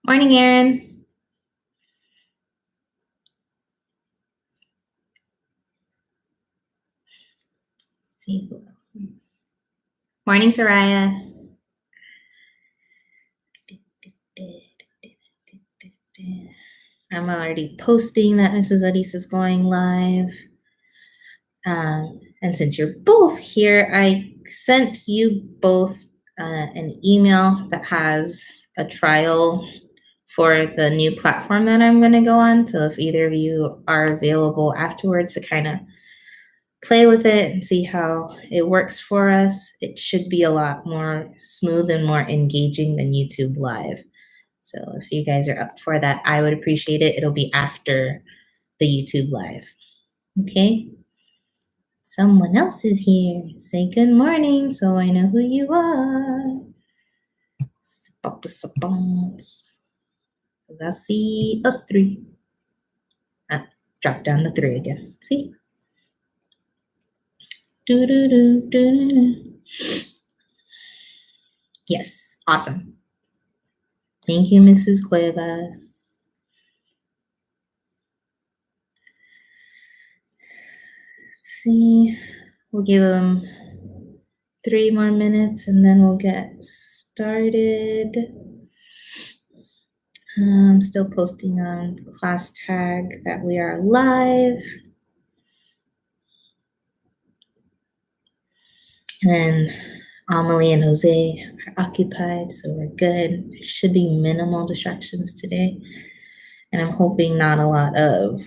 Morning, Erin. Let's see who else. Morning, Soraya. I'm already posting that Mrs. Adis is going live. And since you're both here, I sent you both an email that has a trial for the new platform that I'm going to go on. So if either of you are available afterwards to kind of play with it and see how it works for us, it should be a lot more smooth and more engaging than YouTube Live. So if you guys are up for that, I would appreciate it. It'll be after the YouTube Live. Okay? Someone else is here. Say good morning so I know who you are. I see us three. Drop down the three again. See? Yes, awesome. Thank you, Mrs. Cuevas. Let's see, we'll give them 3 more minutes and then we'll get started. I'm still posting on class tag that we are live. And then Amelie and Jose are occupied, so we're good. There should be minimal distractions today. And I'm hoping not a lot of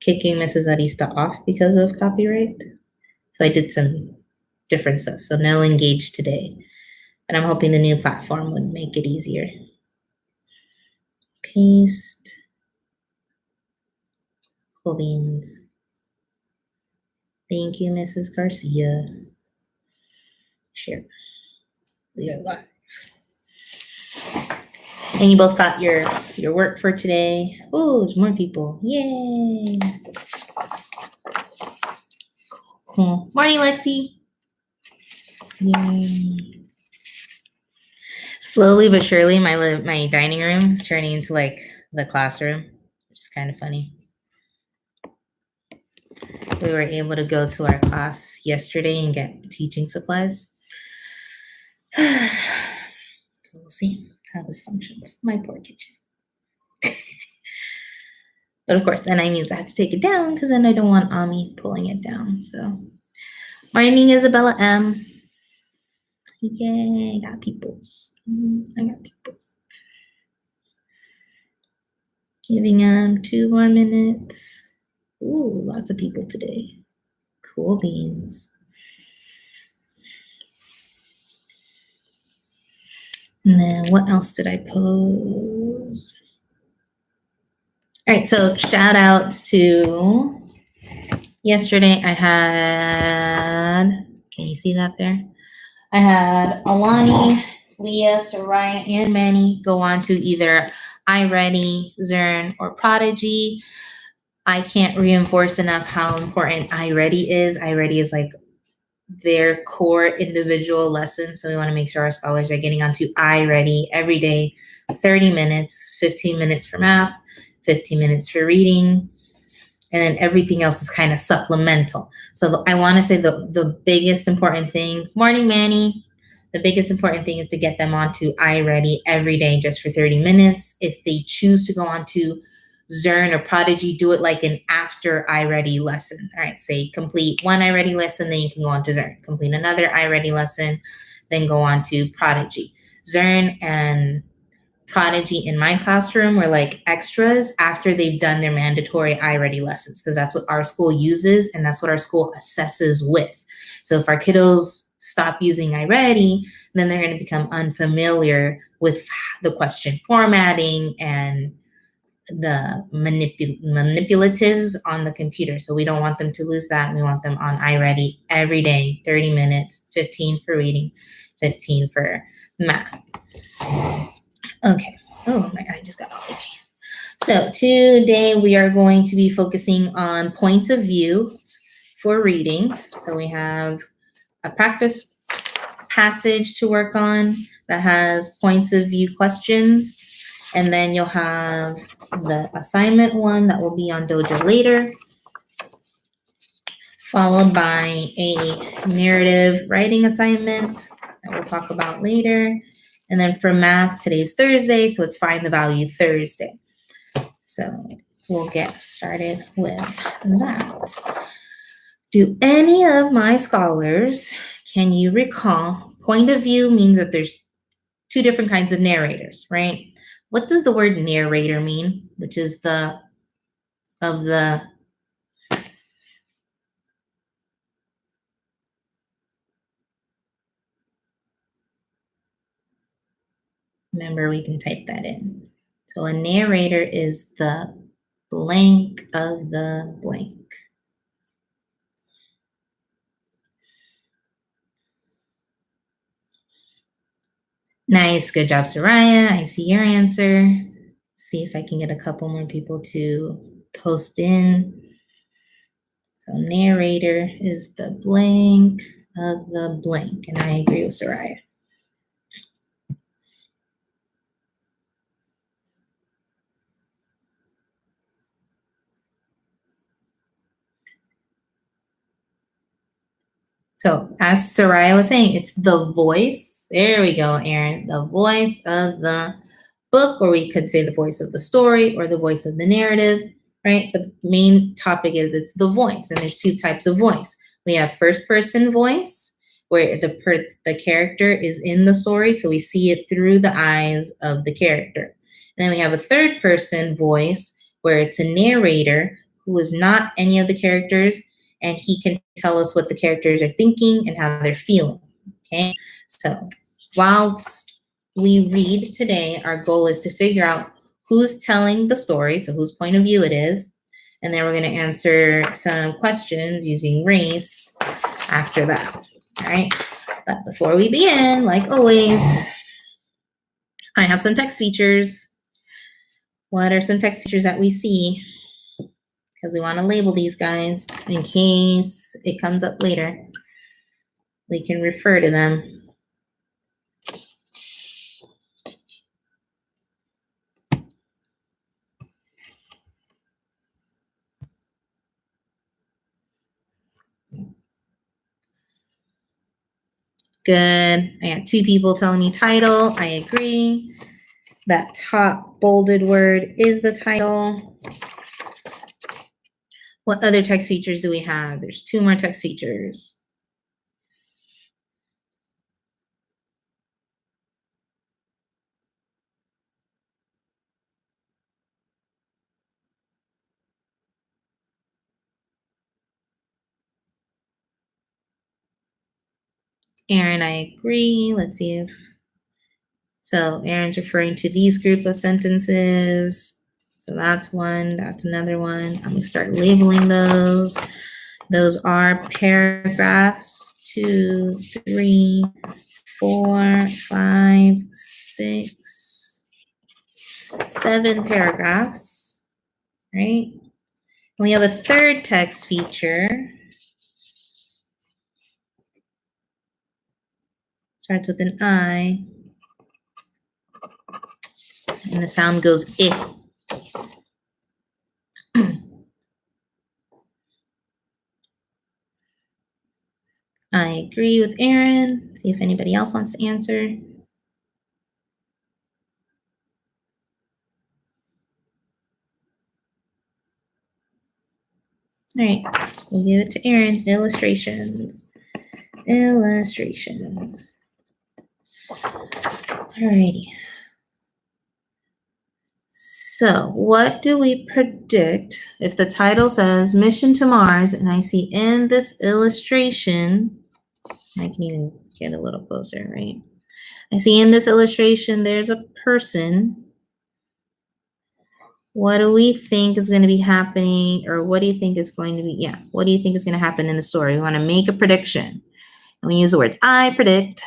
kicking Mrs. Arista off because of copyright. So I did some different stuff. So no engage today. And I'm hoping the new platform would make it easier. Paste. Cool beans. Thank you, Mrs. Garcia. Share. We are live. And you both got your work for today. Oh, there's more people. Yay. Cool. Morning, Lexi. Yay. Slowly but surely, my dining room is turning into like the classroom, which is kind of funny. We were able to go to our class yesterday and get teaching supplies. So we'll see how this functions. My poor kitchen. But of course, then I means I have to take it down because then I don't want Ami pulling it down. So, morning, Isabella M. Yay, I got peoples. I got peoples. Giving them 2 more minutes. Ooh, lots of people today. Cool beans. And then what else did I post? All right, so shout outs to yesterday. I had, can you see that there? I had Alani, Leah, Soraya, and Manny go on to either iReady, Zern, or Prodigy. I can't reinforce enough how important iReady is. iReady is like their core individual lesson. So we want to make sure our scholars are getting onto iReady every day, 30 minutes, 15 minutes for math, 15 minutes for reading, and then everything else is kind of supplemental. So I want to say the biggest important thing, morning, Manny, the biggest important thing is to get them onto iReady every day just for 30 minutes. If they choose to go onto Zern or Prodigy, do it like an after iReady lesson. All right, say complete one iReady lesson, then you can go on to Zern. Complete another iReady lesson, then go on to Prodigy. Zern and Prodigy in my classroom were like extras after they've done their mandatory iReady lessons, because that's what our school uses and that's what our school assesses with. So if our kiddos stop using iReady, then they're going to become unfamiliar with the question formatting and the manipulatives on the computer. So we don't want them to lose that. We want them on iReady every day, 30 minutes, 15 for reading, 15 for math. Okay. Oh, my eye just got all itchy. So today we are going to be focusing on points of view for reading. So we have a practice passage to work on that has points of view questions. And then you'll have the assignment one that will be on Dojo later, followed by a narrative writing assignment that we'll talk about later. And then for math, today's Thursday, so it's Find the Value Thursday. So we'll get started with that. Do any of my scholars, can you recall, point of view means that there's two different kinds of narrators, right? What does the word narrator mean? Which is remember, we can type that in. So a narrator is the blank of the blank. Nice, good job, Soraya. I see your answer. See if I can get a couple more people to post in. So narrator is the blank of the blank, and I agree with Soraya. So as Soraya was saying, it's the voice. There we go, Aaron. The voice of the book, or we could say the voice of the story or the voice of the narrative, right? But the main topic is it's the voice, and there's two types of voice. We have first person voice, where the character is in the story, so we see it through the eyes of the character. And then we have a third person voice, where it's a narrator who is not any of the characters, and he can tell us what the characters are thinking and how they're feeling. Okay, so whilst we read today, our goal is to figure out who's telling the story, so whose point of view it is, and then we're going to answer some questions using race after that. All right, but before we begin, like always, I have some text features. What are some text features that we see? Because we want to label these guys in case it comes up later. We can refer to them. Good. I got two people telling me title. I agree. That top bolded word is the title. What other text features do we have? There's two more text features. Aaron, I agree. Let's see if, so Aaron's referring to these group of sentences. So that's one, that's another one. I'm gonna start labeling those. Those are paragraphs 2, 3, 4, 5, 6, 7 paragraphs, right? We have a third text feature. Starts with an I. And the sound goes it. I agree with Aaron. See if anybody else wants to answer. All right, we'll give it to Aaron. Illustrations. Illustrations. Alrighty. So what do we predict if the title says Mission to Mars and I see in this illustration, I can even get a little closer, right? I see in this illustration there's a person. What do we think is going to be happening, or what do you think is going to be, yeah, what do you think is going to happen in the story? We want to make a prediction. And we use the words I predict.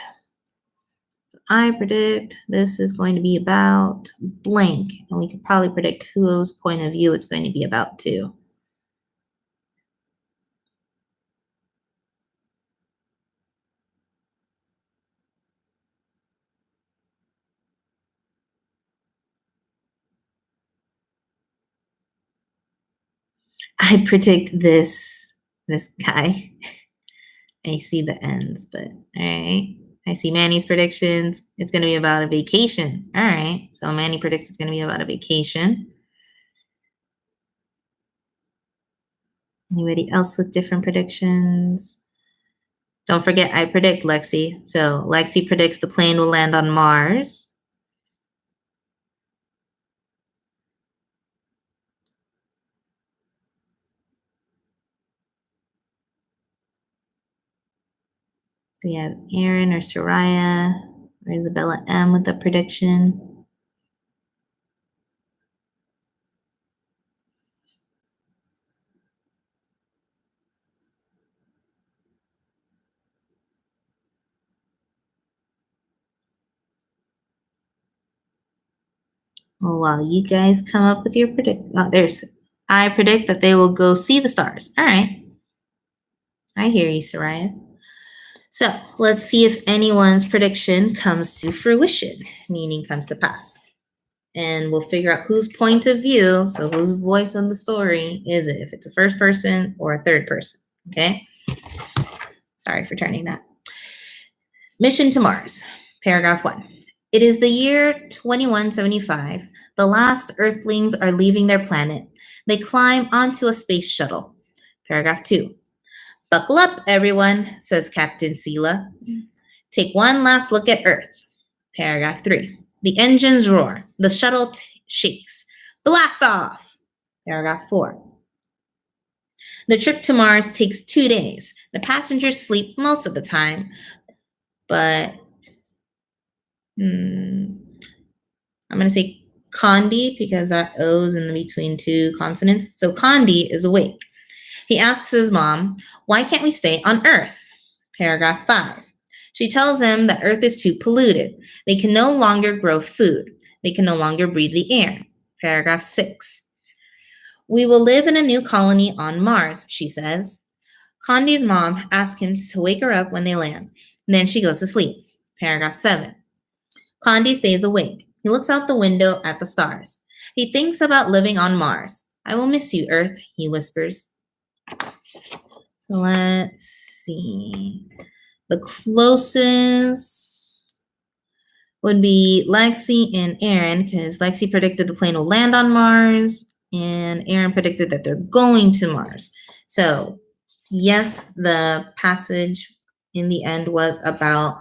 So I predict this is going to be about blank. And we could probably predict whose point of view it's going to be about too. I predict this guy. I see the ends, but all right. I see Manny's predictions. It's going to be about a vacation. All right. So Manny predicts it's going to be about a vacation. Anybody else with different predictions? Don't forget, I predict Lexi. So Lexi predicts the plane will land on Mars. We have Aaron or Soraya or Isabella M with the prediction. Well, while you guys come up with your I predict that they will go see the stars. All right. I hear you, Soraya. So let's see if anyone's prediction comes to fruition, meaning comes to pass. And we'll figure out whose point of view, so whose voice on the story is it, if it's a first person or a third person. Okay? Sorry for turning that. Mission to Mars, paragraph 1. It is the year 2175. The last Earthlings are leaving their planet. They climb onto a space shuttle. Paragraph 2. Buckle up, everyone, says Captain Sela. Take one last look at Earth. Paragraph 3. The engines roar. The shuttle shakes. Blast off! Paragraph 4. The trip to Mars takes 2 days. The passengers sleep most of the time, but I'm going to say Condi because that O's in the between two consonants. So Condi is awake. He asks his mom, why can't we stay on Earth? Paragraph 5. She tells him that Earth is too polluted. They can no longer grow food. They can no longer breathe the air. Paragraph 6. We will live in a new colony on Mars, she says. Condi's mom asks him to wake her up when they land. And then she goes to sleep. Paragraph 7. Condi stays awake. He looks out the window at the stars. He thinks about living on Mars. I will miss you, Earth, he whispers. So let's see. The closest would be Lexi and Aaron, because Lexi predicted the plane will land on Mars, and Aaron predicted that they're going to Mars. So, yes, the passage in the end was about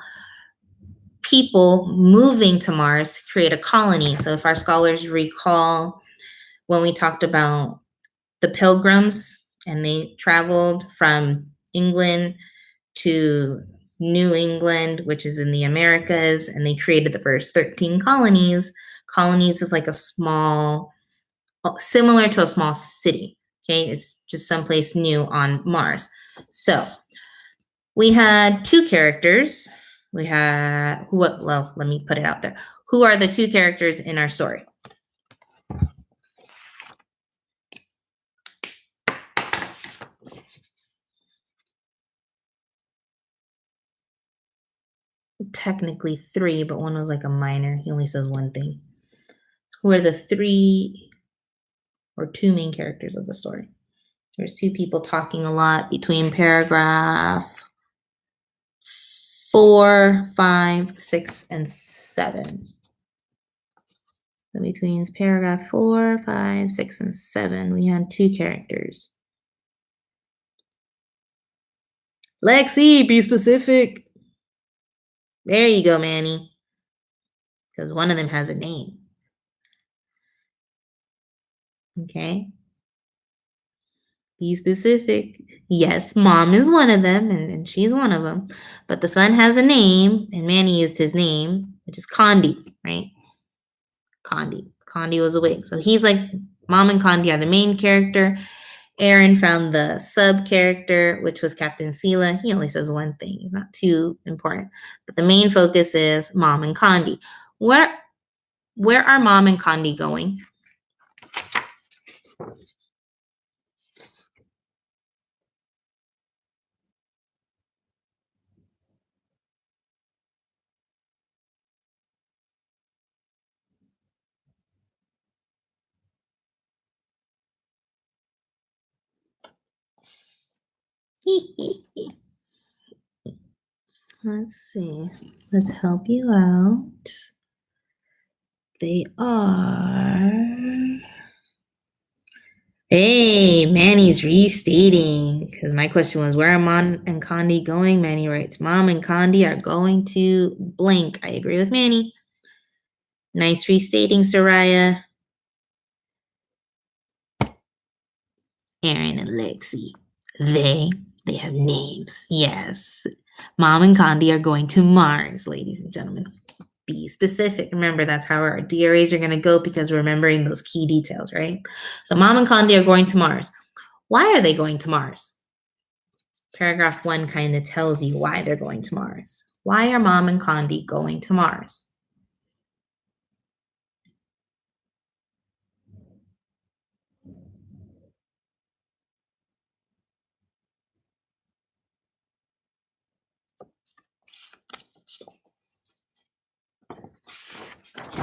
people moving to Mars to create a colony. So, if our scholars recall when we talked about the pilgrims and they traveled from England to New England, which is in the Americas, and they created the first 13 colonies. Colonies is like a small, similar to a small city. Okay, it's just someplace new on Mars. So we had 2 characters. We had well, let me put it out there. Who are the 2 characters in our story? Technically 3, but one was like a minor. He only says one thing. Who are the 3 or 2 main characters of the story? There's 2 people talking a lot between paragraph 4, 5, 6, and 7. So between paragraph 4, 5, 6, and 7, we had 2 characters. Lexi, be specific. There you go, Manny. Because one of them has a name. Okay. Be specific. Yes, mom is one of them, and she's one of them. But the son has a name, and Manny used his name, which is Condi, right? Condi. Condi was awake. So he's like, mom and Condi are the main character. Aaron found the sub character, which was Captain Sela. He only says one thing. He's not too important. But the main focus is mom and Condi. Where are mom and Condi going? Let's see. Let's help you out. They are. Hey, Manny's restating. Because my question was, where are Mom and Condi going? Manny writes, Mom and Condi are going to blank. I agree with Manny. Nice restating, Soraya. Aaron and Lexi. They have names. Yes. Mom and Condi are going to Mars, ladies and gentlemen. Be specific. Remember, that's how our DRAs are going to go because we're remembering those key details, right? So Mom and Condi are going to Mars. Why are they going to Mars? Paragraph 1 kind of tells you why they're going to Mars. Why are Mom and Condi going to Mars?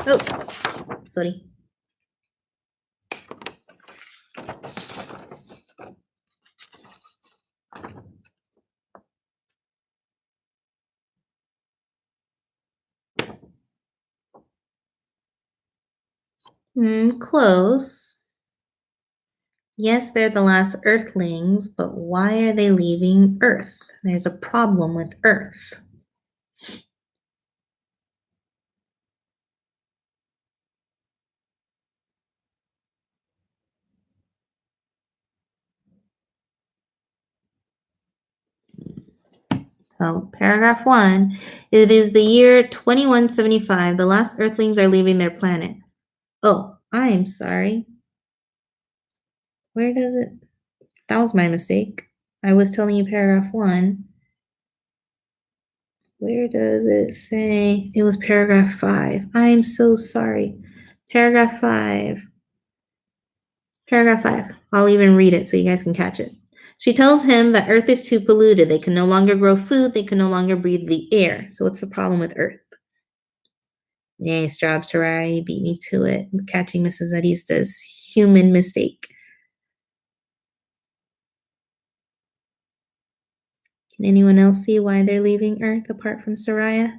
Oh, sorry. Close. Yes, they're the last Earthlings, but why are they leaving Earth? There's a problem with Earth. So, paragraph 1, it is the year 2175. The last Earthlings are leaving their planet. Oh, I'm sorry. Where does it? That was my mistake. I was telling you paragraph 1. Where does it say? It was paragraph 5. I'm so sorry. Paragraph 5. Paragraph 5. I'll even read it so you guys can catch it. She tells him that Earth is too polluted. They can no longer grow food. They can no longer breathe the air. So what's the problem with Earth? Nice job, Sarai. You beat me to it. Catching Mrs. Arista's human mistake. Can anyone else see why they're leaving Earth apart from Soraya?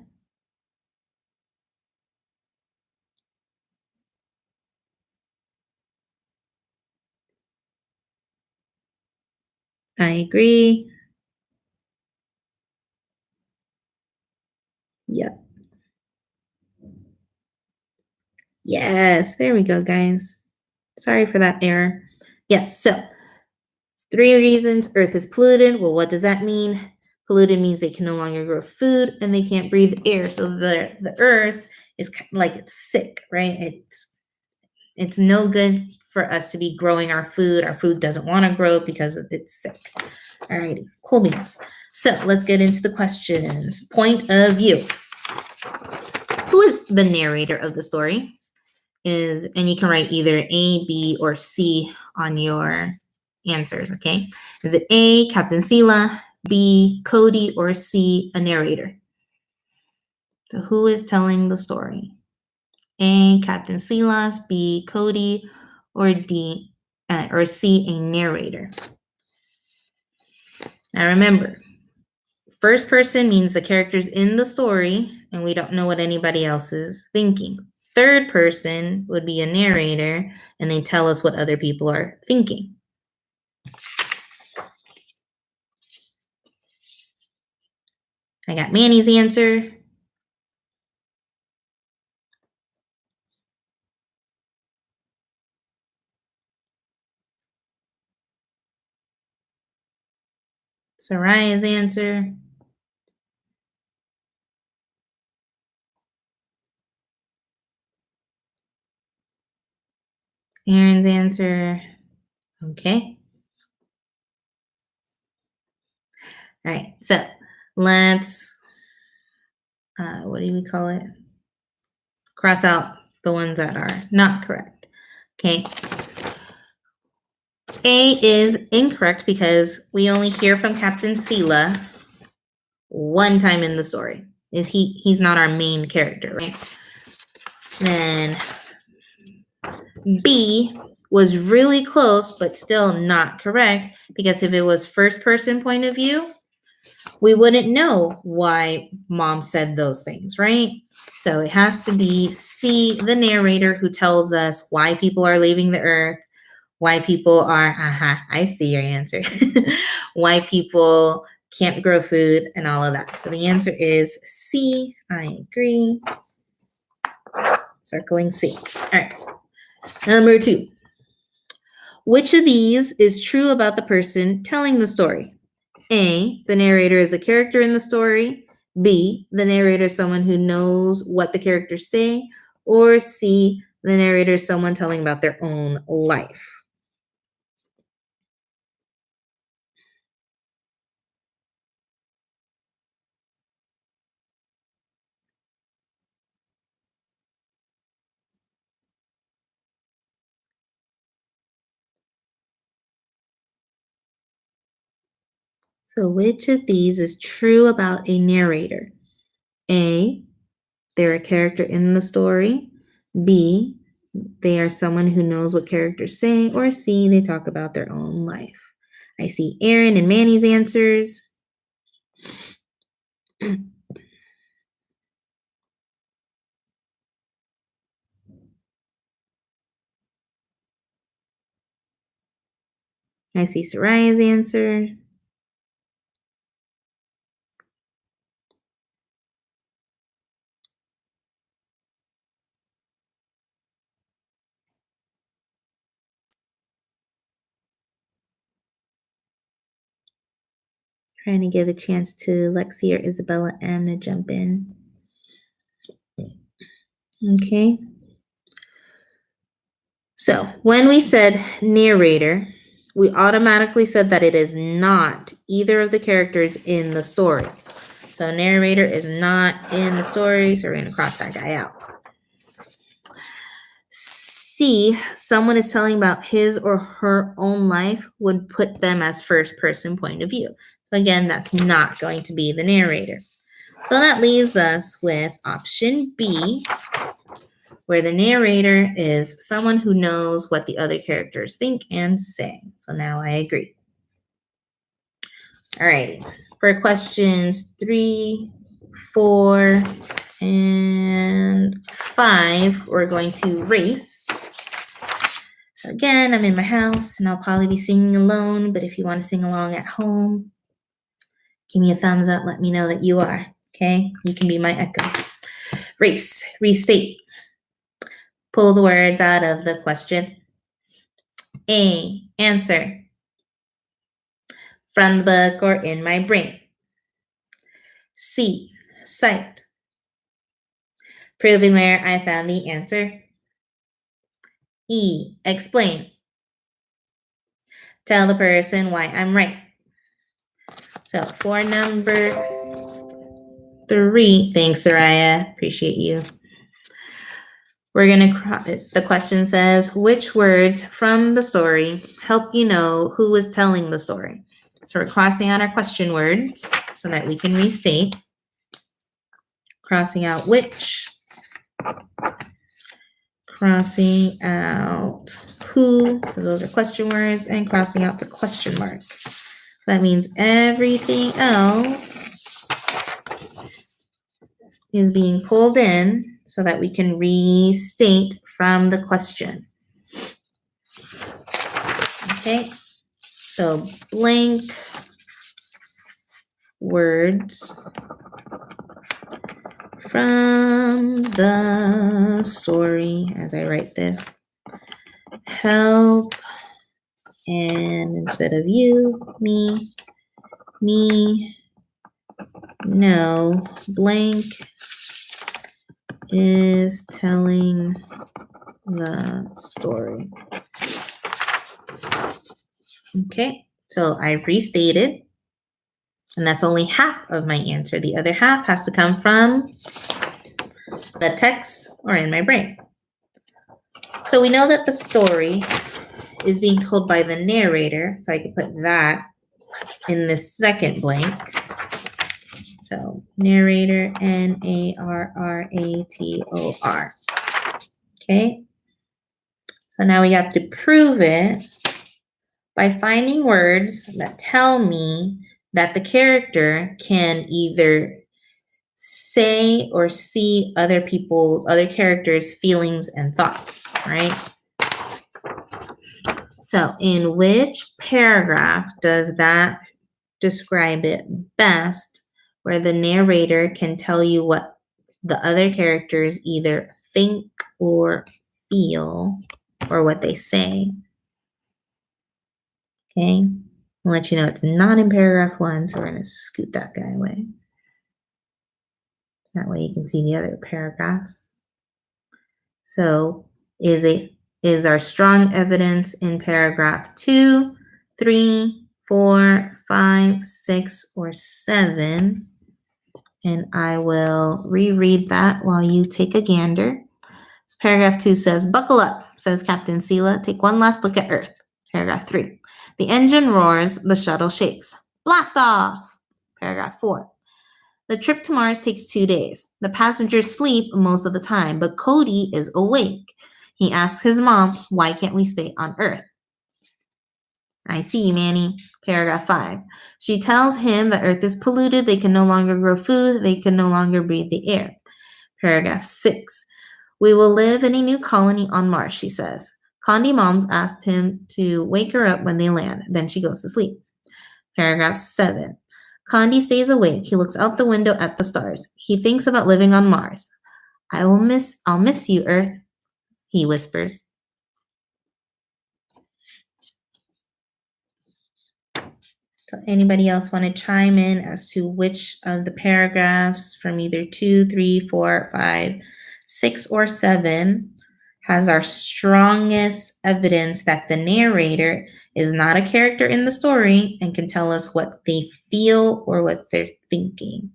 I agree. Yep. Yes, there we go, guys. Sorry for that error. Yes, so 3 reasons Earth is polluted. Well, what does that mean? Polluted means they can no longer grow food and they can't breathe air. So the Earth is kind of like it's sick, right? It's no good for us to be growing our food. Our food doesn't want to grow because it's sick. All righty, cool beans. So let's get into the questions. Point of view. Who is the narrator of the story? And you can write either A, B, or C on your answers, okay? Is it A, Captain Sela, B, Cody, or C, a narrator? So who is telling the story? A, Captain Silas, B, Cody, or D, or C, a narrator? Now remember, first person means the character's in the story and we don't know what anybody else is thinking. Third person would be a narrator and they tell us what other people are thinking. I got Manny's answer. Soraya's answer. Aaron's answer. Okay. All right. So let's, what do we call it? Cross out the ones that are not correct. Okay. A is incorrect because we only hear from Captain Sela one time in the story. He's not our main character, right? Then B, was really close, but still not correct, because if it was first person point of view, we wouldn't know why mom said those things, right? So it has to be C, the narrator, who tells us why people are leaving the earth, why people are, I see your answer, why people can't grow food and all of that. So the answer is C. I agree. Circling C. All right. Number 2. Which of these is true about the person telling the story? A, the narrator is a character in the story. B, the narrator is someone who knows what the characters say. Or C, the narrator is someone telling about their own life. So which of these is true about a narrator? A, they're a character in the story. B, they are someone who knows what characters say. Or C, they talk about their own life. I see Aaron and Manny's answers. I see Soraya's answer. Trying to give a chance to Lexi or Isabella M to jump in. Okay. So when we said narrator, we automatically said that it is not either of the characters in the story. So narrator is not in the story, so we're going to cross that guy out. C, someone is telling about his or her own life, would put them as first person point of view. So again, that's not going to be the narrator. So that leaves us with option B, where the narrator is someone who knows what the other characters think and say. So now I agree. All right. For questions 3, 4, and 5, we're going to race. So again, I'm in my house and I'll probably be singing alone, but if you want to sing along at home, give me a thumbs up. Let me know that you are, okay? You can be my echo. Race, restate. Pull the words out of the question. A, answer. From the book or in my brain. C, cite. Proving where I found the answer. E, explain. Tell the person why I'm right. So for number 3, thanks, Soraya. Appreciate you. We're going to, the question says, which words from the story help you know who was telling the story? So we're crossing out our question words so that we can restate. Crossing out which. Crossing out who, because those are question words, and crossing out the question mark. That means everything else is being pulled in so that we can restate from the question. Okay, so blank words from the story, as I write this, help, and instead of you, me, no, blank is telling the story. Okay, so I restated, and that's only half of my answer. The other half has to come from the text or in my brain. So we know that the story is being told by the narrator, so I can put that in the second blank. So narrator, N-A-R-R-A-T-O-R. Okay, So now we have to prove it by finding words that tell me that the character can either say or see other characters' feelings and thoughts, right? So in which paragraph does that describe it best, where the narrator can tell you what the other characters either think or feel or what they say? Okay, I'll let you know it's not in paragraph 1, so we're going to scoot that guy away. That way you can see the other paragraphs. So is our strong evidence in paragraph 2, 3, 4, 5, 6, or 7? And I will reread that while you take a gander. So paragraph 2 says, "Buckle up," says Captain Sela. "Take one last look at Earth." Paragraph 3, "The engine roars, the shuttle shakes. Blast off." Paragraph 4, "The trip to Mars takes 2 days. The passengers sleep most of the time, but Cody is awake. He asks his mom, why can't we stay on Earth?" "I see, Manny." Paragraph 5, "She tells him that Earth is polluted. They can no longer grow food. They can no longer breathe the air." Paragraph 6, "We will live in a new colony on Mars," she says. Condi Moms asked him to wake her up when they land. Then she goes to sleep. Paragraph 7, "Condi stays awake. He looks out the window at the stars. He thinks about living on Mars. I'll miss you, Earth," he whispers. So anybody else want to chime in as to which of the paragraphs from either 2, 3, 4, 5, 6, or 7 has our strongest evidence that the narrator is not a character in the story and can tell us what they feel or what they're thinking?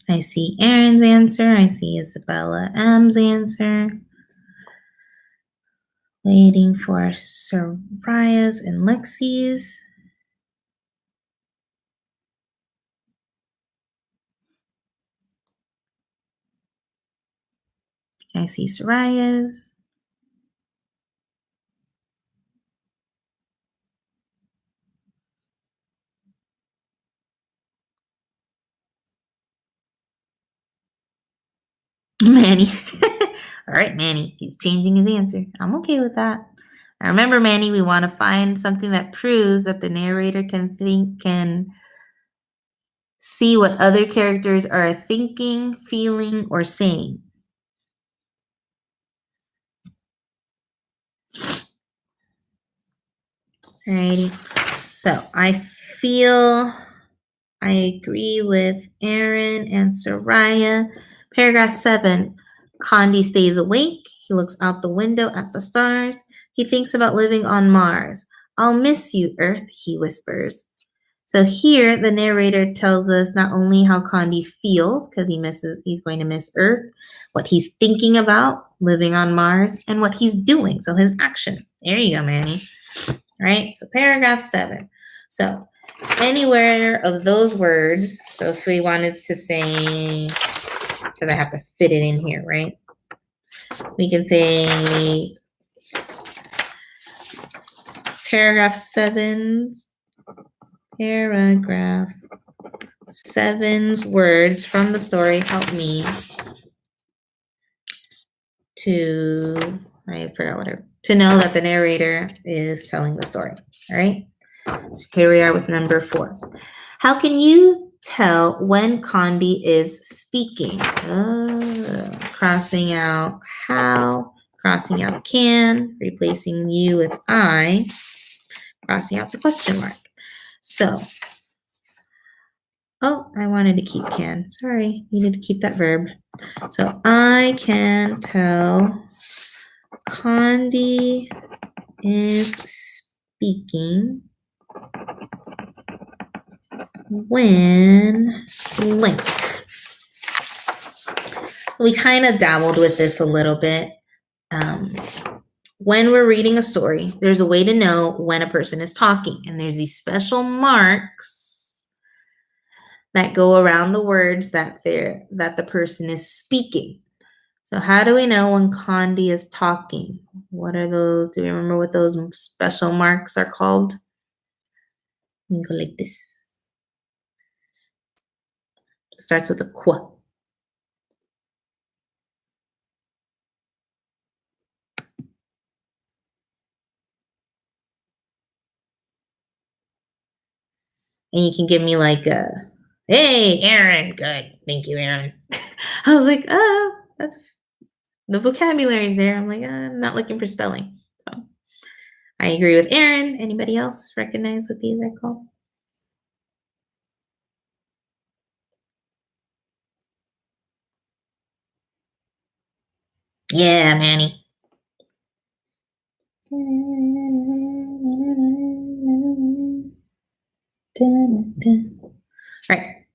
I see Aaron's answer. I see Isabella M's answer. Waiting for Soraya's and Lexi's. I see Soraya's. Manny. All right, Manny. He's changing his answer. I'm okay with that. Now remember, Manny, we want to find something that proves that the narrator can see what other characters are thinking, feeling, or saying. Alrighty. So I agree with Aaron and Soraya. Paragraph 7, Condi stays awake. He looks out the window at the stars. He thinks about living on Mars. "I'll miss you, Earth," he whispers. So here the narrator tells us not only how Condi feels, because he's going to miss Earth, what he's thinking about living on Mars, and what he's doing. So his actions. There you go, Manny. All right, so paragraph 7. So anywhere of those words, so if we wanted to say, because I have to fit it in here, right? We can say paragraph 7's words from the story help me to know that the narrator is telling the story. All right. So here we are with number 4. How can you tell when Condi is speaking? Crossing out how, crossing out can, replacing you with I, crossing out the question mark. So, I wanted to keep can. Sorry, needed to keep that verb. So I can tell Condi is speaking when blank. We kind of dabbled with this a little bit. When we're reading a story, there's a way to know when a person is talking, and there's these special marks that go around the words that the person is speaking. So how do we know when Condi is talking? What are those? Do you remember what those special marks are called? You go like this. It starts with a qu. And you can give me like a, hey, Aaron. Good. Thank you, Aaron. I was like, that's the vocabulary is there. I'm like, I'm not looking for spelling. So I agree with Aaron. Anybody else recognize what these are called? Yeah, Manny. All right.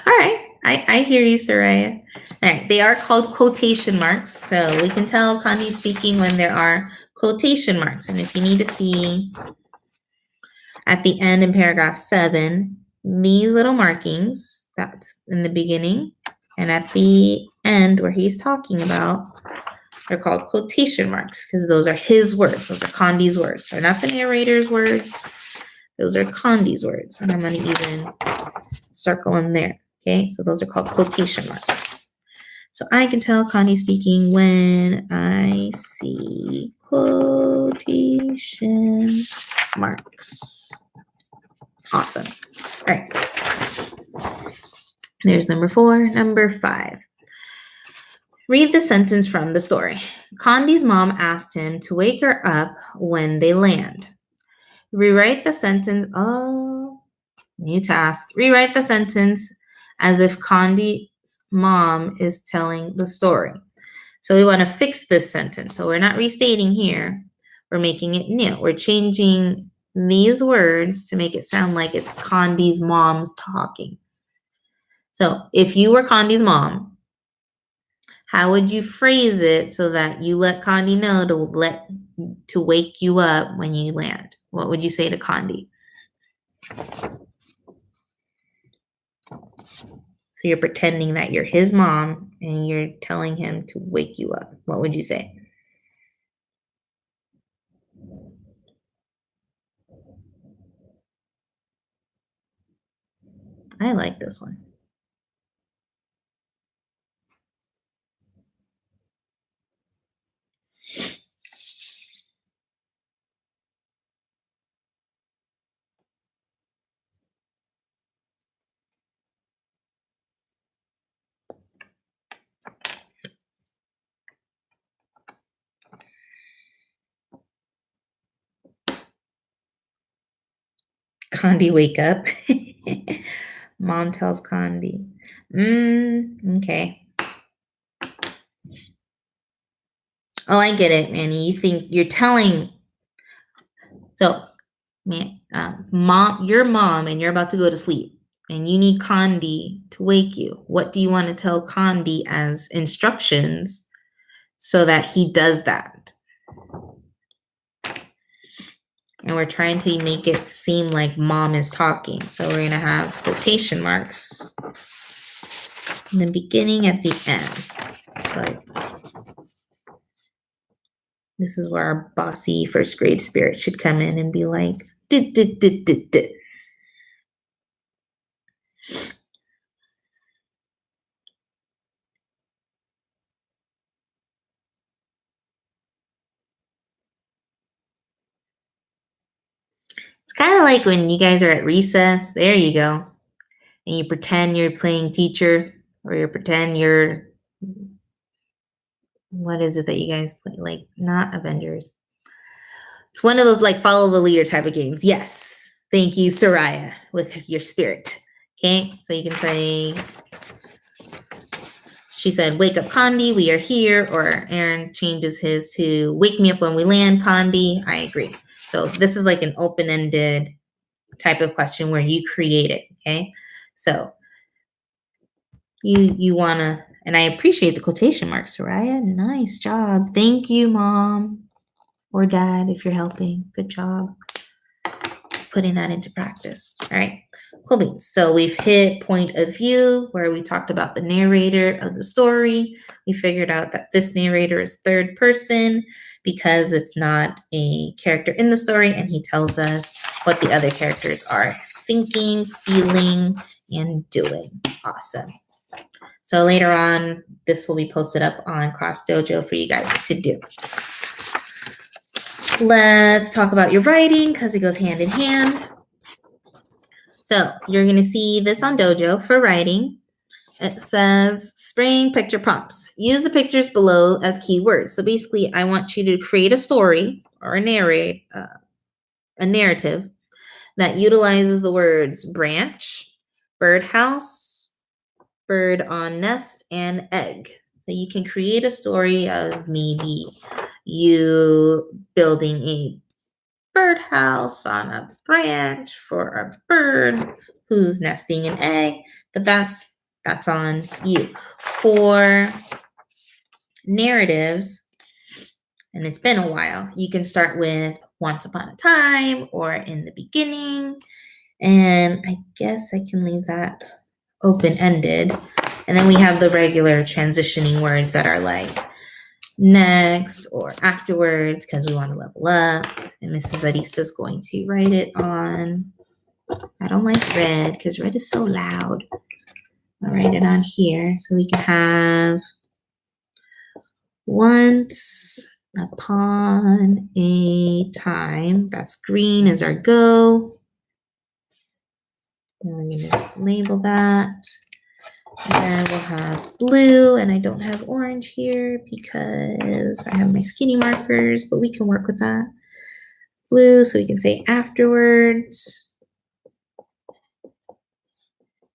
All right. I hear you, Soraya. All right. They are called quotation marks. So we can tell Condi's speaking when there are quotation marks. And if you need to see at the end in paragraph 7, these little markings, that's in the beginning, and at the end where he's talking about, they're called quotation marks because those are his words. Those are Condi's words. They're not the narrator's words. Those are Condi's words. And I'm going to even circle them there. Okay, so those are called quotation marks. So I can tell Condi speaking when I see quotation marks. Awesome. All right. There's number 4. Number 5. Read the sentence from the story. Condi's mom asked him to wake her up when they land. Rewrite the sentence. Oh, new task. Rewrite the sentence as if Condi's mom is telling the story. So we want to fix this sentence. So we're not restating here. We're making it new. We're changing these words to make it sound like it's Condi's mom's talking. So if you were Condi's mom, how would you phrase it so that you let Condi know to wake you up when you land? What would you say to Condi? So you're pretending that you're his mom and you're telling him to wake you up. What would you say? I like this one. Condi, wake up. Mom tells Condi. Okay. Oh, I get it, Manny. You think you're telling. So, mom, your mom, and you're about to go to sleep, and you need Condi to wake you. What do you want to tell Condi as instructions so that he does that? And we're trying to make it seem like mom is talking. So we're going to have quotation marks in the beginning, at the end. But this is where our bossy first grade spirit should come in and be like, dit, dit, dit, dit, dit. It's kind of like when you guys are at recess. There you go. And you pretend you're playing teacher, or you pretend you're, what is it that you guys play? Like, not Avengers. It's one of those like follow the leader type of games. Yes. Thank you, Soraya, with your spirit. Okay. So you can say, she said, wake up, Condi, we are here. Or Aaron changes his to wake me up when we land, Condi. I agree. So this is like an open-ended type of question where you create it. Okay. So you want to, and I appreciate the quotation marks, Soraya. Nice job. Thank you, Mom or Dad, if you're helping. Good job. putting that into practice. All right, cool beans. So we've hit point of view where we talked about the narrator of the story. We figured out that this narrator is third person because it's not a character in the story, and he tells us what the other characters are thinking, feeling, and doing. Awesome. So later on, this will be posted up on Class Dojo for you guys to do. Let's talk about your writing because it goes hand in hand. So you're going to see this on Dojo for writing. It says spring picture prompts. Use the pictures below as keywords. So basically, I want you to create a story or a narrative that utilizes the words branch, birdhouse, bird on nest, and egg. So you can create a story of maybe you building a birdhouse on a branch for a bird who's nesting an egg, but that's on you. For narratives, and it's been a while, you can start with once upon a time or in the beginning, and I guess I can leave that open-ended. And then we have the regular transitioning words that are like next or afterwards because we want to level up. And Mrs. Arista is going to write it on, I don't like red because red is so loud. I'll write it on here so we can have once upon a time. That's green is our go. And we're going to label that. And then we'll have blue, and I don't have orange here because I have my skinny markers, but we can work with that. Blue, so we can say afterwards.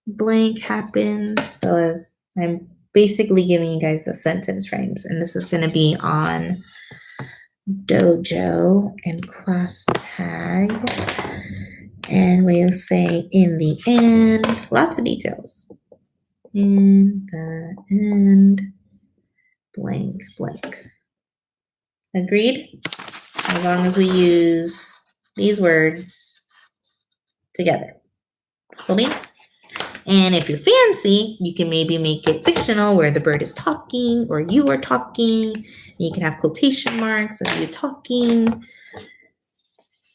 Blank happens, so as I'm basically giving you guys the sentence frames, and this is going to be on Dojo and class tag. And we'll say in the end, lots of details. In the end, blank, blank. Agreed? As long as we use these words together. Cool beans? And if you're fancy, you can maybe make it fictional where the bird is talking or you are talking. You can have quotation marks of you talking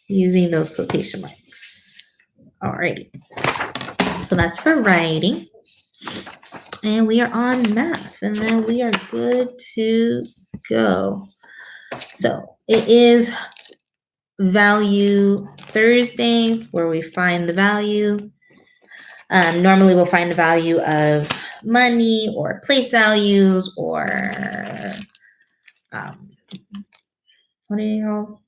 using those quotation marks. Alrighty. So that's for writing. And we are on math, and then we are good to go. So it is Value Thursday where we find the value. Normally we'll find the value of money or place values or what do you call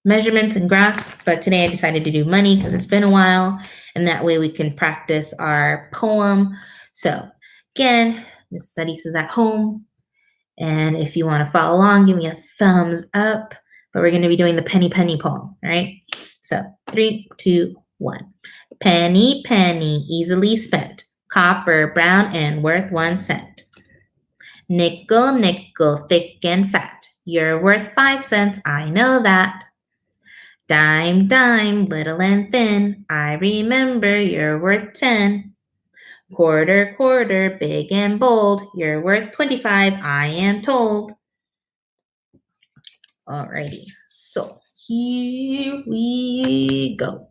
measurements and graphs, but today I decided to do money because it's been a while, and that way we can practice our poem. So again, Mrs. Sadis is at home, and if you want to follow along, give me a thumbs up, but we're going to be doing the penny penny poem, all right? So 3, 2, 1. Penny, penny, easily spent, copper, brown, and worth 1 cent. Nickel, nickel, thick and fat, you're worth 5 cents, I know that. Dime, dime, little and thin, I remember you're worth 10. Quarter, quarter, big and bold, you're worth 25, I am told. Alrighty, so here we go.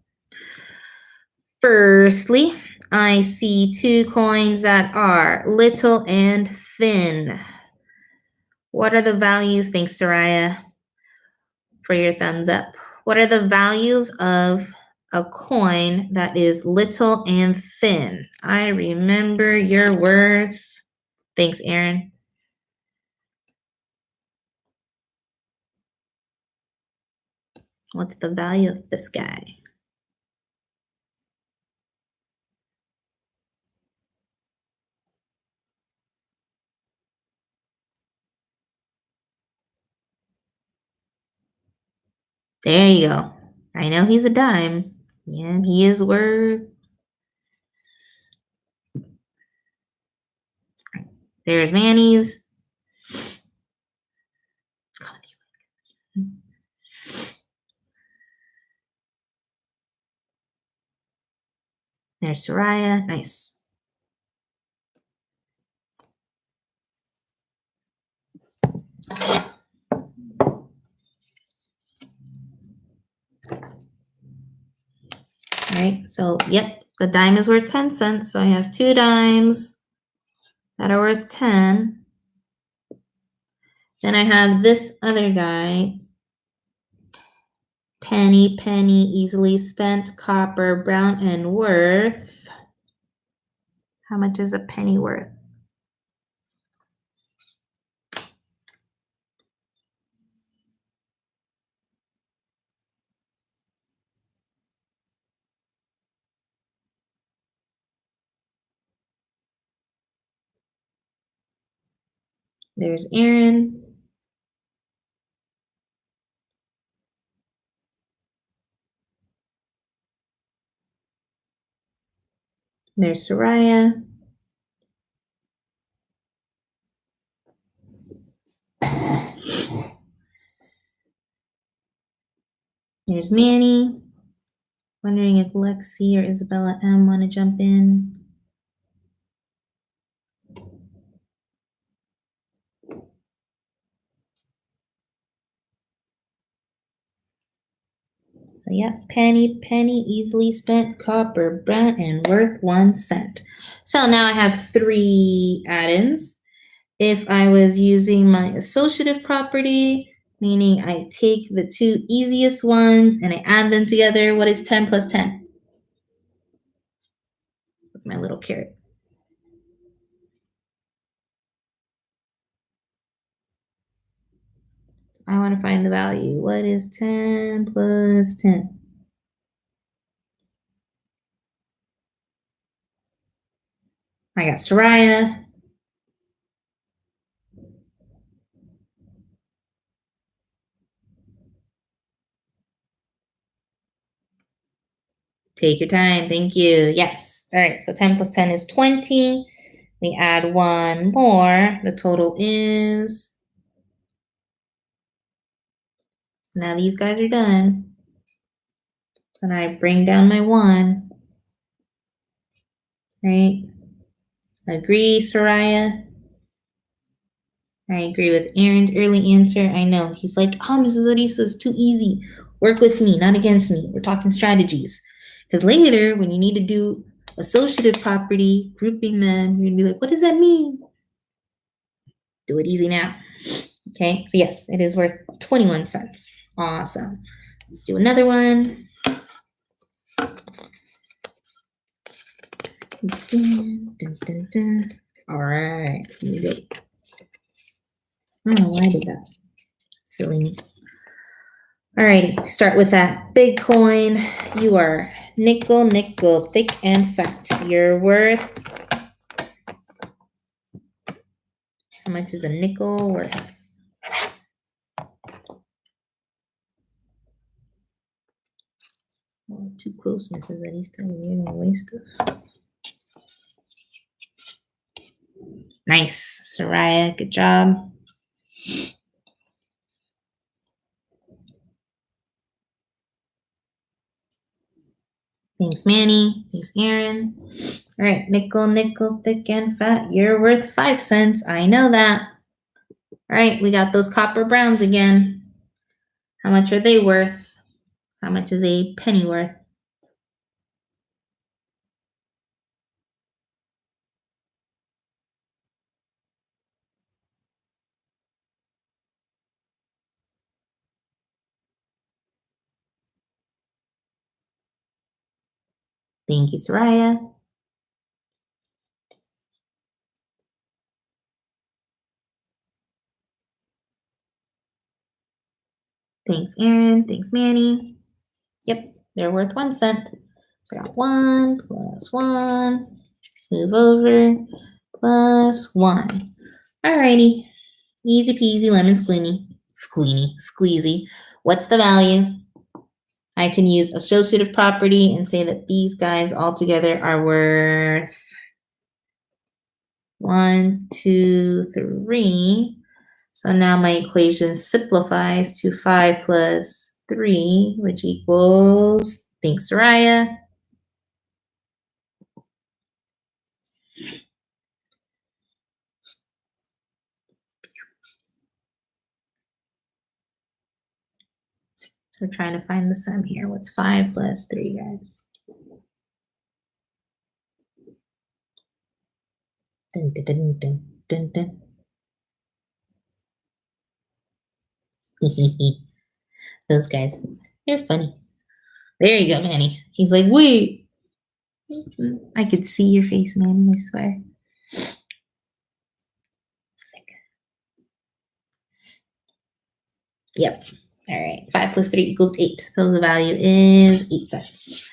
Firstly, I see 2 coins that are little and thin. What are the values? Thanks, Soraya, for your thumbs up. What are the values of a coin that is little and thin? I remember your worth. Thanks, Aaron. What's the value of this guy? There you go. I know he's a dime. Yeah, he is worth. There's Manny's. There's Soraya. Nice. All right, so yep, the dime is worth 10 cents. So I have 2 dimes that are worth 10. Then I have this other guy. Penny, easily spent, copper, brown, and worth. How much is a penny worth? There's Aaron. There's Soraya. There's Manny. Wondering if Lexi or Isabella M want to jump in. So yeah, penny, easily spent, copper, brown, and worth 1 cent. So now I have 3 add-ins. If I was using my associative property, meaning I take the 2 easiest ones and I add them together, what is 10 plus 10? With my little carrot. I want to find the value. What is 10 plus 10? I got Soraya. Take your time. Thank you. Yes. All right. So 10 plus 10 is 20. We add 1 more. The total is. Now these guys are done. And I bring down my 1. Right? Agree, Soraya. I agree with Aaron's early answer. I know. He's like, oh, Mrs. Arisa, it's too easy. Work with me, not against me. We're talking strategies. Because later, when you need to do associative property, grouping them, you're going to be like, what does that mean? Do it easy now. Okay, so yes, it is worth 21 cents. Awesome. Let's do another one. Dun, dun, dun, dun. All right, here we go. I don't know why I did that. Silly me. Alrighty, start with that big coin. You are nickel, thick and fat. You're worth. How much is a nickel worth? Oh, too close, Mrs. Arista. You're gonna waste it. Nice, Soraya. Good job. Thanks, Manny. Thanks, Aaron. All right, nickel, thick and fat. You're worth 5 cents. I know that. All right, we got those copper browns again. How much are they worth? How much is a penny worth? Thank you, Soraya. Thanks, Aaron. Thanks, Manny. Yep, they're worth 1 cent. So I got 1 plus 1. Move over. Plus 1. Alrighty. Easy peasy lemon squeezy. What's the value? I can use associative property and say that these guys all together are worth 1, 2, 3. So now my equation simplifies to 5 plus 3, which equals, thanks, Soraya, So trying to find the sum here. What's 5 plus 3, guys? Dun, dun, dun, dun, dun, dun. Those guys, they're funny. There you go, Manny. He's like, wait. I could see your face, Manny, I swear. Yep. All right. 5 plus 3 equals 8. So the value is 8 cents.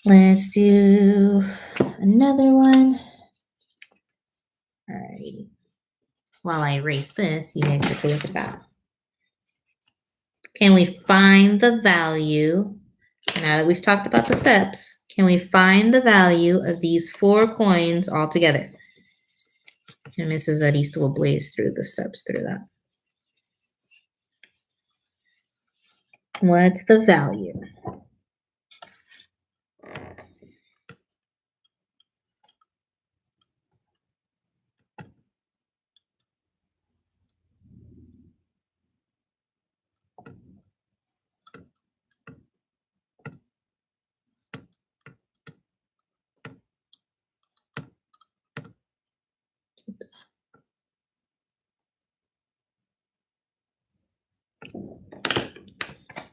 Let's do another one. All righty. While I erase this, you guys get to look at that. Can we find the value? Now that we've talked about the steps, can we find the value of these 4 coins all together? And Mrs. Arista will blaze through the steps through that. What's the value?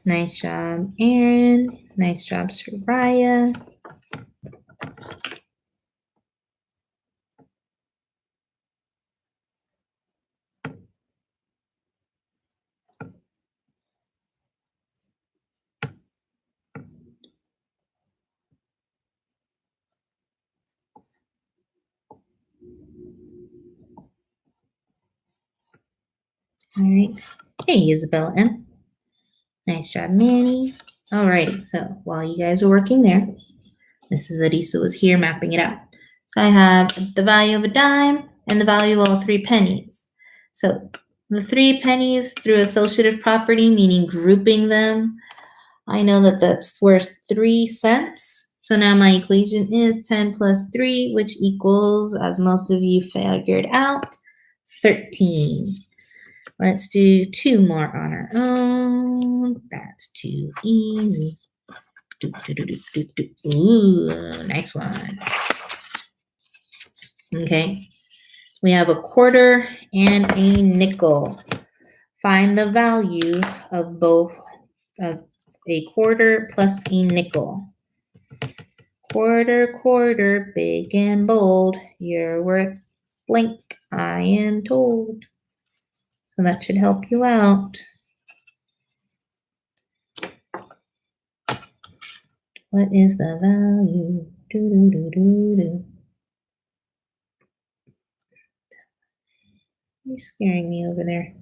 Nice job, Aaron. Nice job, Soraya. All right. Hey, Isabella M. Nice job, Manny. All righty. So while you guys were working there, Mrs. Arisa was here mapping it out. So I have the value of a dime and the value of all 3 pennies. So the 3 pennies through associative property, meaning grouping them, I know that that's worth 3 cents. So now my equation is 10 plus 3, which equals, as most of you figured out, 13. Let's do 2 more on our own. That's too easy. Ooh, nice one. Okay. We have a quarter and a nickel. Find the value of both of a quarter plus a nickel. Quarter, quarter, big and bold. You're worth blank, I am told. So that should help you out. What is the value? You're scaring me over there.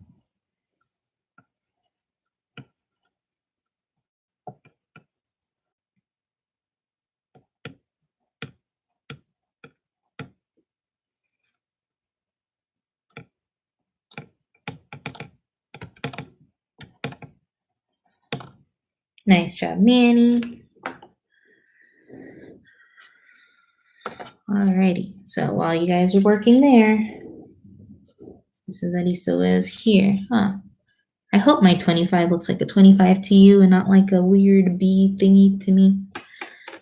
Nice job, Manny. Alrighty, so while you guys are working there, Mrs. Arisa is here. I hope my 25 looks like a 25 to you and not like a weird B thingy to me.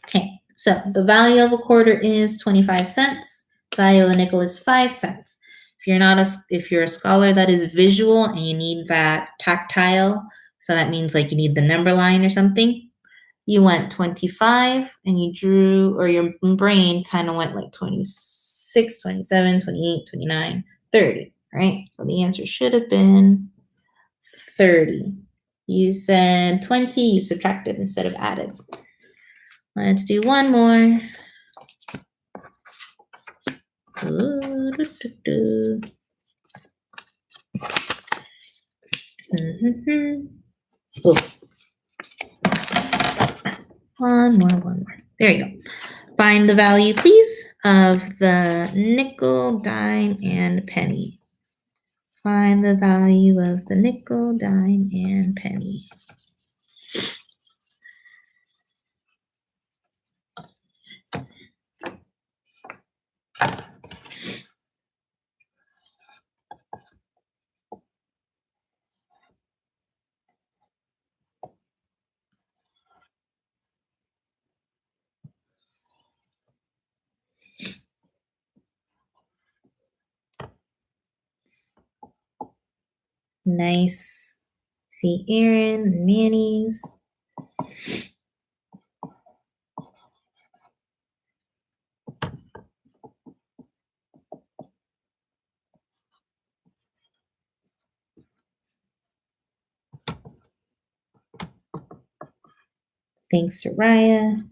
Okay, so the value of a quarter is 25 cents. Value of a nickel is 5 cents. If you're a scholar that is visual and you need that tactile, so that means like you need the number line or something, you went 25 and you drew, or your brain kind of went like 26, 27, 28, 29, 30, right? So the answer should have been 30. You said 20, you subtracted instead of added. Let's do one more. Ooh, Oh. One more. There you go. Find the value, please, of the nickel, dime, and penny. Find the value of the nickel, dime, and penny. Nice. See Aaron and Manny's. Thanks, Soraya.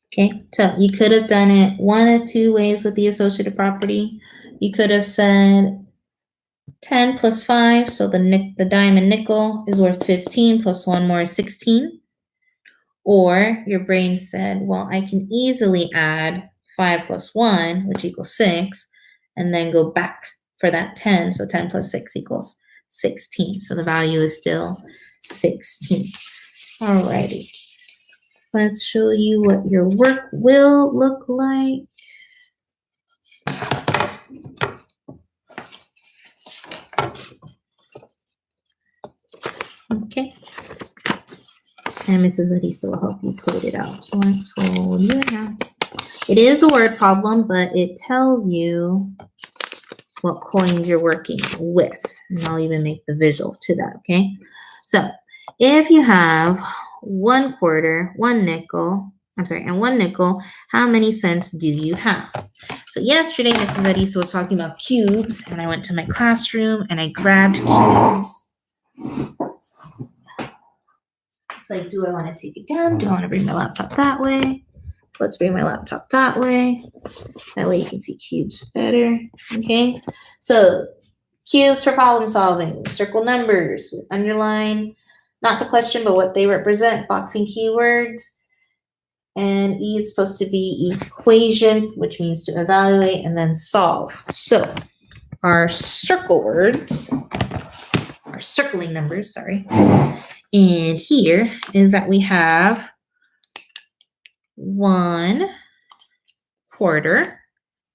Okay, so you could have done it one of two ways with the associated property. You could have said 10 plus 5, so the dime and nickel is worth 15 plus 1 more is 16. Or your brain said, well, I can easily add 5 plus 1, which equals 6, and then go back for that 10. So 10 plus 6 equals 16. So the value is still 16. Alrighty. Let's show you what your work will look like. Okay. And Mrs. Arista will help you code it out. So let's fold you in half. It is a word problem, but it tells you what coins you're working with. And I'll even make the visual to that, okay? So if you have 1 quarter, 1 nickel, and 1 nickel, how many cents do you have? So yesterday, Mrs. Arisa was talking about cubes, and I went to my classroom and I grabbed cubes. It's like, do I want to take it down? Do I want to bring my laptop that way? Let's bring my laptop that way. That way you can see cubes better, okay? So cubes for problem solving, circle numbers, underline, not the question, but what they represent, boxing keywords. And E is supposed to be equation, which means to evaluate and then solve. So our circle words, our circling numbers, sorry. And here is that we have 1 quarter.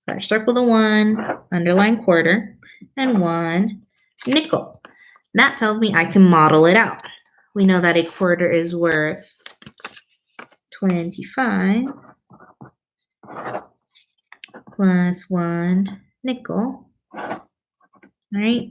So I circle the 1, underline quarter, and 1 nickel. That tells me I can model it out. We know that a quarter is worth 25 plus 1 nickel, right?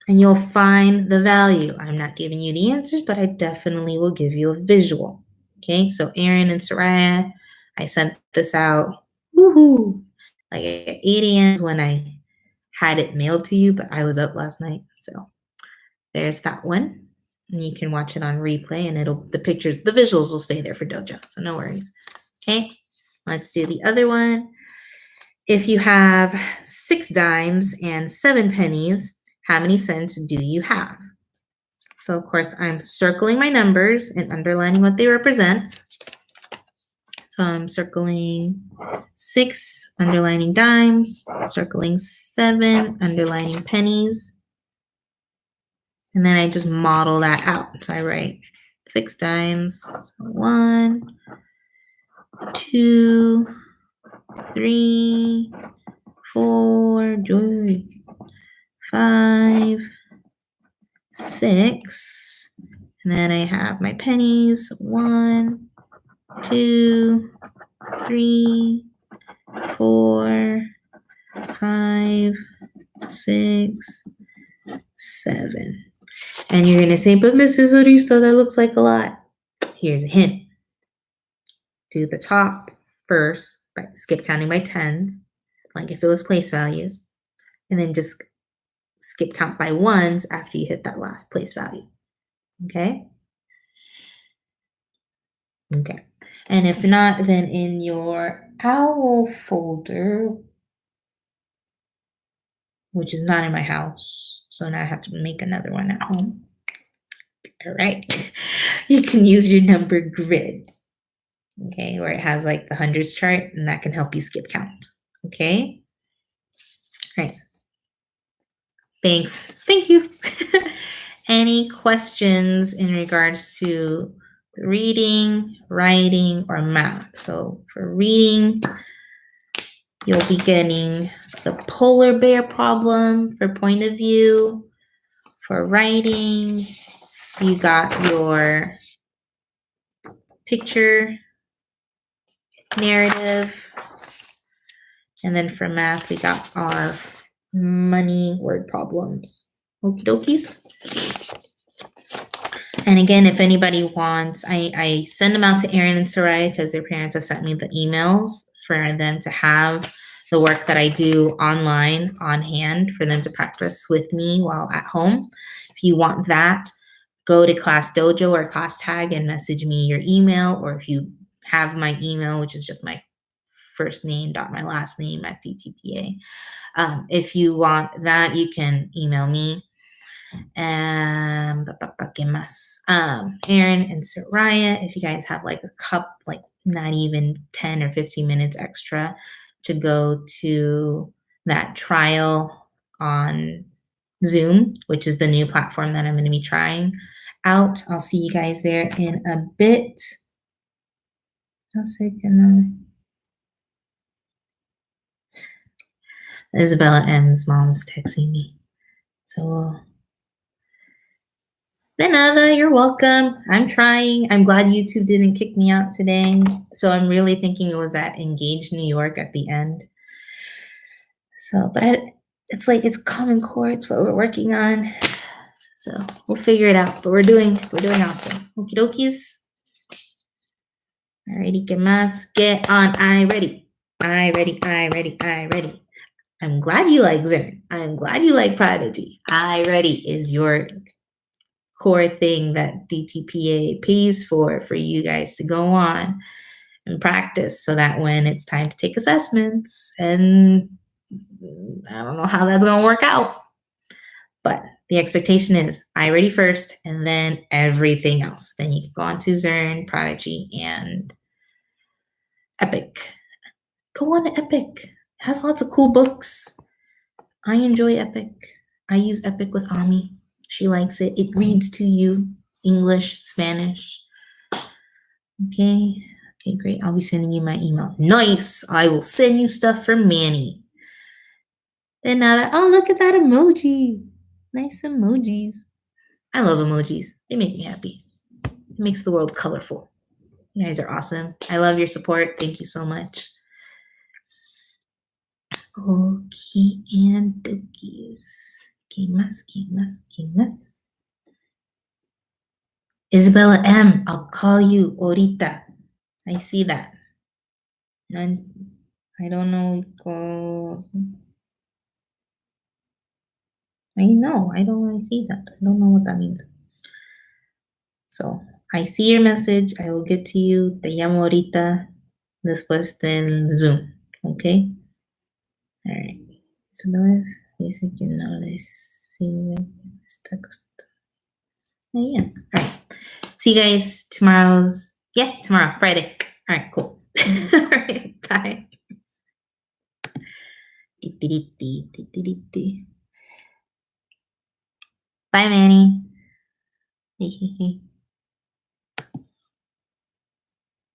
And you'll find the value. I'm not giving you the answers, but I definitely will give you a visual. Okay, so Aaron and Soraya, I sent this out, woohoo, like at 8 a.m. when I had it mailed to you, but I was up last night. So there's that one. And you can watch it on replay and the visuals will stay there for Dojo. So no worries. Okay, let's do the other one. If you have 6 dimes and 7 pennies, how many cents do you have? So of course I'm circling my numbers and underlining what they represent. So I'm circling 6, underlining dimes, circling 7, underlining pennies. And then I just model that out. So I write 6 dimes. So 1, 2, 3, 4, 5, 6. And then I have my pennies. 1, 2, 3, 4, 5, 6, 7. And you're going to say, but Mrs. Arista, that looks like a lot. Here's a hint. Do the top first, skip counting by tens, like if it was place values, and then just skip count by ones after you hit that last place value. Okay? Okay. And if not, then in your OWL folder, which is not in my house, so now I have to make another one at home. All right. You can use your number grids, okay, where it has like the hundreds chart, and that can help you skip count. Okay. All right. Thanks. Thank you. Any questions in regards to reading, writing, or math? So for reading, you'll be getting the polar bear problem for point of view. For writing, you got your picture narrative. And then for math, we got our money word problems. Okie dokies. And again, if anybody wants, I send them out to Aaron and Sarai because their parents have sent me the emails for them to have the work that I do online on hand for them to practice with me while at home. If you want that, go to Class Dojo or Class Tag and message me your email, or if you have my email, which is just my first name dot my last name at DTPA. If you want that, you can email me. Aaron and Soraya, if you guys have like a cup, like not even 10 or 15 minutes extra to go to that trial on Zoom, which is the new platform that I'm going to be trying out. I'll see you guys there in a bit. I'll say goodnight. Isabella M's mom's texting me. So Another, you're welcome. I'm trying. I'm glad YouTube didn't kick me out today. So I'm really thinking it was that Engaged New York at the end. So, but it's like it's Common Core. It's what we're working on. So we'll figure it out. But we're doing awesome. Okie dokies. Alrighty, que más? Get on. I ready. I ready. I ready. I ready. I'm glad you like Zern. I'm glad you like Prodigy. I ready is your core thing that DTPA pays for you guys to go on and practice so that when it's time to take assessments, and I don't know how that's going to work out, but the expectation is I ready first and then everything else. Then you can go on to Zern, Prodigy, and Epic. Go on to Epic. It has lots of cool books. I enjoy Epic. I use Epic with Ami. She likes it. It reads to you English, Spanish. Okay. Okay, great. I'll be sending you my email. Nice. I will send you stuff for Manny. Then oh, look at that emoji. Nice emojis. I love emojis. They make me happy. It makes the world colorful. You guys are awesome. I love your support. Thank you so much. Okay, and dokies. ¿Qué más? ¿Qué más? ¿Qué más? Isabella M., I'll call you ahorita. I see that. And I don't know. I know. I don't really see that. I don't know what that means. So I see your message. I will get to you. Te llamo ahorita después del Zoom. Okay? All right. Isabella dice que no les sirve esta cosa. Oh, yeah. All right. See you guys tomorrow, Friday. All right, cool. All right, bye. Bye, Manny.